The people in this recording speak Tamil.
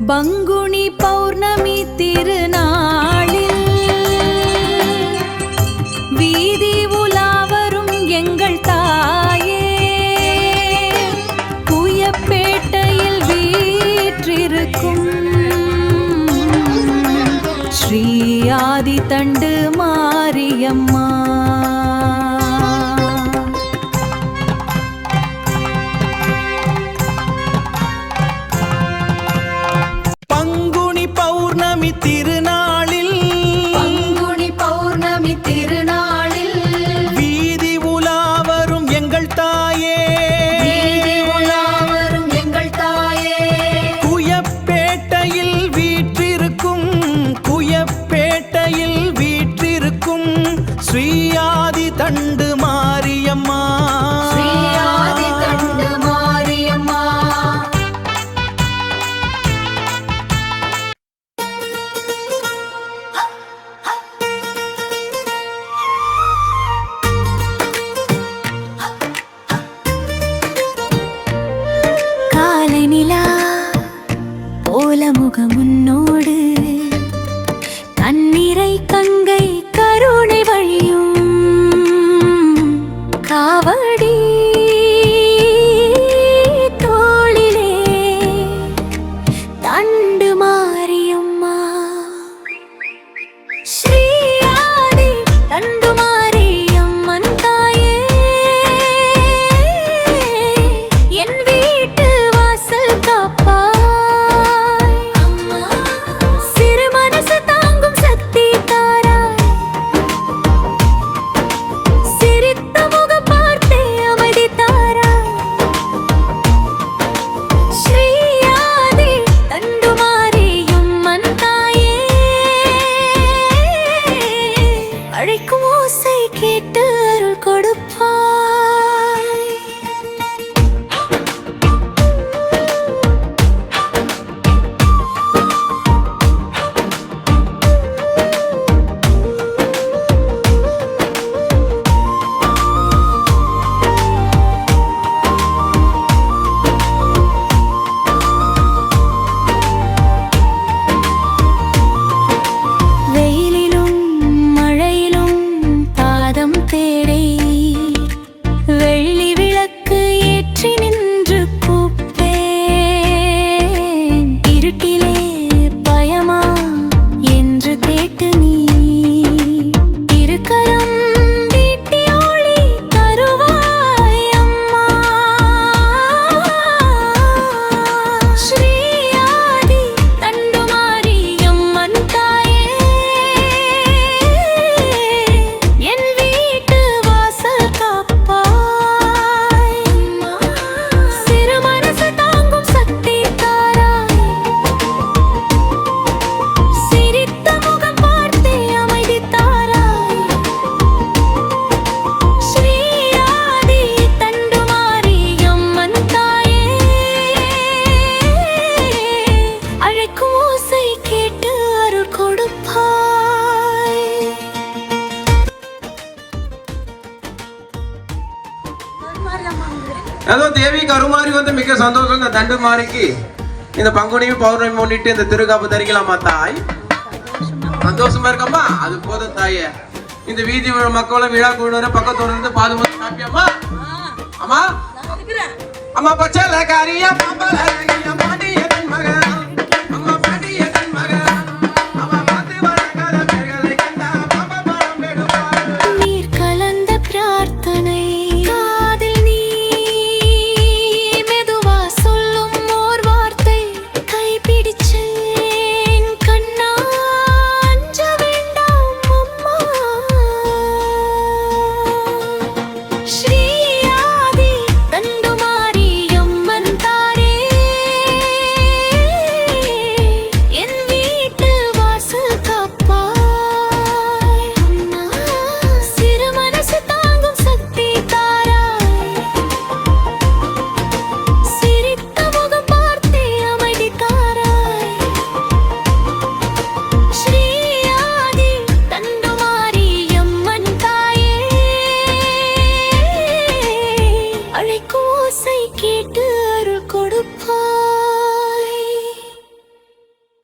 பங்குனி பௌர்ணமி திருநாளில் வீதி உலாவரும் எங்கள் தாயே, புயப்பேட்டையில் வீற்றிருக்கும் ஸ்ரீ ஆதி தண்டு மாரியம்மா. ஸ்ரீ ஆதி தண்டு மாரியம்மா, ஸ்ரீ ஆதி தண்டு மாரியம்மா. காலை நிலா போல முகம் முன்னோடு கண்ணீரை கங்கை கருணை வழியும் காவடி தோளிலே தண்டு மாரியம்மா. ஸ்ரீ ஆதி தண்டு மாரியம்மன் தாயே, என் வீட்டு வாசல் காப்பாய். சிறு மனசு தாங்கும் சக்தி தாராய். சிரித்த முகம் பார்த்தே அமைதி தாராய். ஸ்ரீ ஆதி தண்டு மாரியம்மன் தாயே, அழைக்கும் ஓசை கேட்டு அருள் கொடுப்பாய். வெயிலிலும் மழையிலும் பாதம் தேடி வெள்ளி விளக்கு ஏற்றி நின்று கூப்பேன். இருட்டிலே பயமா என்று கேட்டு நீ இருக்கரம் நீட்டி ஒளி தருவாய் அம்மா. ஸ்ரீ ஆதி தண்டு மாரியம்மன் தாயே, என் வீட்டு வாசல் காப்பாய். சிறு மனசு தாங்கும் சக்தி தாராய். சிரித்த முகம் பார்த்தே அமைதி தாராய். ஸ்ரீ ஆதி தண்டு மாரியம்மன் தாயே, அழைக்கும் ஓசை கேட்டு அருள் கொடுப்பாய். ஏதோ தேவி கருமாரி வந்து மிக சந்தோஷம். இந்த தண்டு மாரிக்கு இந்த பங்குனி பௌர்ணமி முன்னிட்டு இந்த திருக்காப்பு தரிக்கலாமா தாய்? சந்தோஷமா இருக்கம்மா, அது போதும் தாயே. இந்த வீதி மக்களும் விழா குழுவர பக்கத்தோட இருந்து பாதுகாப்பு காப்பியம்மா. அம்மா அம்மா பச்சல காரியா பாம்பல மாட்டிய தன் மகன், அம்மா பாட்டிய தன் மகன், அம்மா பாத்து வரகாத பேர்களை கண்டா பாப்பா பணம் வேடுவார். நீர் கலந்த பிரார்த்தனை காதில் நீ மெதுவா சொல்லும் ஓர் வார்த்தை கைப்பிடிச்சேன் கண்ணா, அஞ்ச வேண்டாம் அம்மா. ஸ்ரீ ஆதி தண்டு மாரியம்மன் தாயே, என் வீட்டு வாசல் காப்பாய். சிறு மனசு தாங்கும் சக்தி தாராய். சிரித்த முகம் பார்த்தே அமைதி தாராய். ஸ்ரீ ஆதி தண்டு மாரியம்மன் தாயே, அழைக்கும் ஓசை கேட்டு அருள் கொடுப்பாய்.